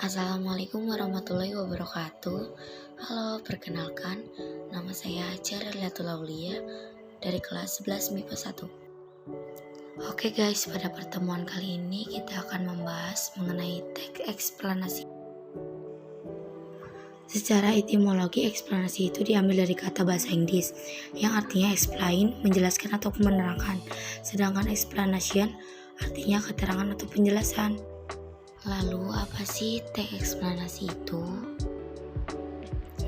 Assalamualaikum warahmatullahi wabarakatuh. Halo, perkenalkan, nama saya Hajar Rilatul Aulia dari kelas 11 MIPA 1. Oke guys, pada pertemuan kali ini kita akan membahas mengenai teks eksplanasi. Secara etimologi, eksplanasi itu diambil dari kata bahasa Inggris yang artinya explain, menjelaskan atau menerangkan. Sedangkan explanation artinya keterangan atau penjelasan. Lalu apa sih teks eksplanasi itu?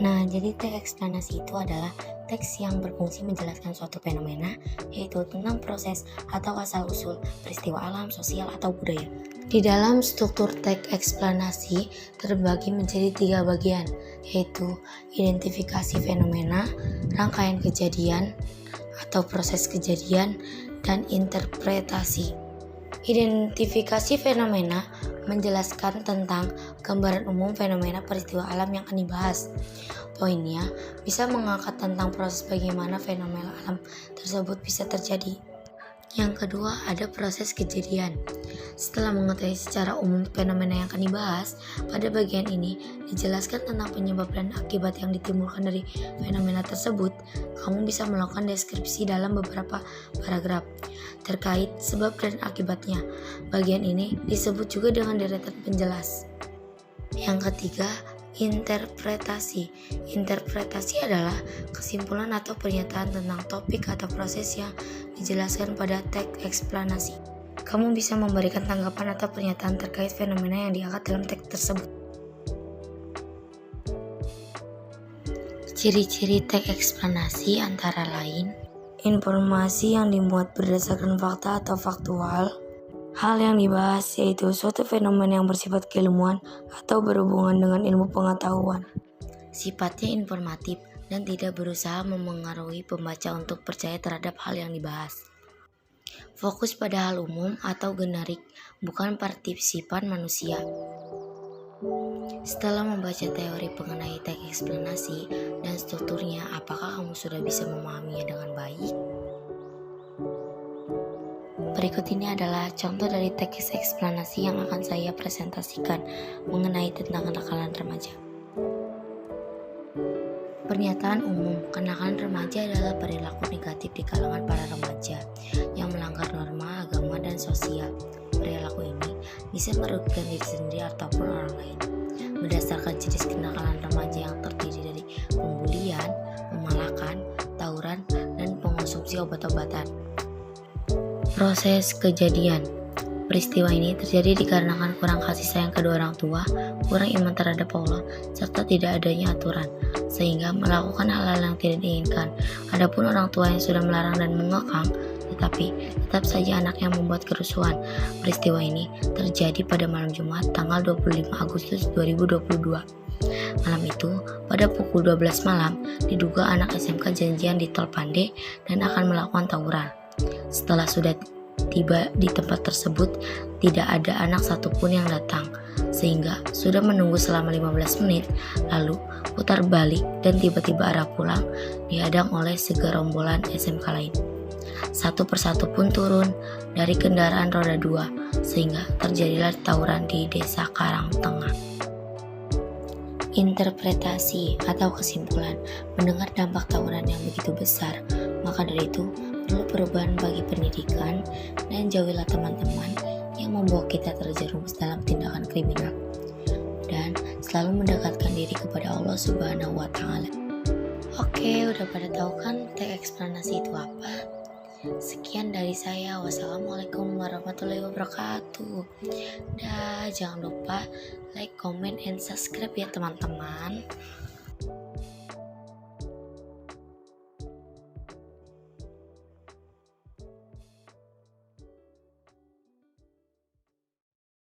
Nah, jadi teks eksplanasi itu adalah teks yang berfungsi menjelaskan suatu fenomena, yaitu tentang proses atau asal-usul peristiwa alam, sosial, atau budaya. Di dalam struktur teks eksplanasi terbagi menjadi 3 bagian, yaitu identifikasi fenomena, rangkaian kejadian atau proses kejadian, dan interpretasi. Identifikasi fenomena menjelaskan tentang gambaran umum fenomena peristiwa alam yang akan dibahas. Poinnya bisa mengangkat tentang proses bagaimana fenomena alam tersebut bisa terjadi. Yang kedua, ada proses kejadian. Setelah mengetahui secara umum fenomena yang akan dibahas, pada bagian ini dijelaskan tentang penyebab dan akibat yang ditimbulkan dari fenomena tersebut. Kamu bisa melakukan deskripsi dalam beberapa paragraf terkait sebab dan akibatnya. Bagian ini disebut juga dengan deretan penjelas. Yang ketiga, interpretasi. Interpretasi adalah kesimpulan atau pernyataan tentang topik atau proses yang dijelaskan pada teks eksplanasi. Kamu bisa memberikan tanggapan atau pernyataan terkait fenomena yang diangkat dalam teks tersebut. Ciri-ciri teks eksplanasi antara lain informasi yang dimuat berdasarkan fakta atau faktual. Hal yang dibahas yaitu suatu fenomena yang bersifat keilmuan atau berhubungan dengan ilmu pengetahuan. Sifatnya informatif dan tidak berusaha memengaruhi pembaca untuk percaya terhadap hal yang dibahas. Fokus pada hal umum atau generik, bukan partisipan manusia. Setelah membaca teori mengenai teks eksplanasi dan strukturnya, apakah kamu sudah bisa memahaminya dengan baik? Berikut ini adalah contoh dari teks eksplanasi yang akan saya presentasikan mengenai tentang kenakalan remaja. Pernyataan umum, kenakalan remaja adalah perilaku negatif di kalangan para remaja yang melanggar norma agama dan sosial. Perilaku ini bisa merugikan diri sendiri ataupun orang lain. Berdasarkan jenis kenakalan remaja yang terdiri dari pembulian, pemalakan, tawuran, dan pengonsumsi obat-obatan. Proses kejadian. Peristiwa ini terjadi dikarenakan kurang kasih sayang kedua orang tua, kurang iman terhadap Allah, serta tidak adanya aturan, sehingga melakukan hal-hal yang tidak diinginkan. Adapun orang tua yang sudah melarang dan mengekang, tetapi tetap saja anaknya membuat kerusuhan. Peristiwa ini terjadi pada malam Jumat tanggal 25 Agustus 2022. Malam itu, pada pukul 12 malam, diduga anak SMK janjian di Tol Pandey dan akan melakukan tawuran. Setelah sudah tiba di tempat tersebut, tidak ada anak satupun yang datang, sehingga sudah menunggu selama 15 menit, lalu putar balik dan tiba-tiba arah pulang dihadang oleh segerombolan SMK lain. Satu persatu pun turun dari kendaraan roda 2, sehingga terjadilah tawuran di Desa Karangtengah. Interpretasi atau kesimpulan, mendengar dampak tawuran yang begitu besar, maka dari itu perlu perubahan bagi pendidikan dan jauhilah teman-teman yang membawa kita terjerumus dalam tindakan kriminal dan selalu mendekatkan diri kepada Allah Subhanahu wa Ta'ala. Oke, udah pada tahu kan teks eksplanasi itu apa? Sekian dari saya. Wassalamualaikum warahmatullahi wabarakatuh. Jangan lupa like, comment, and subscribe ya teman-teman.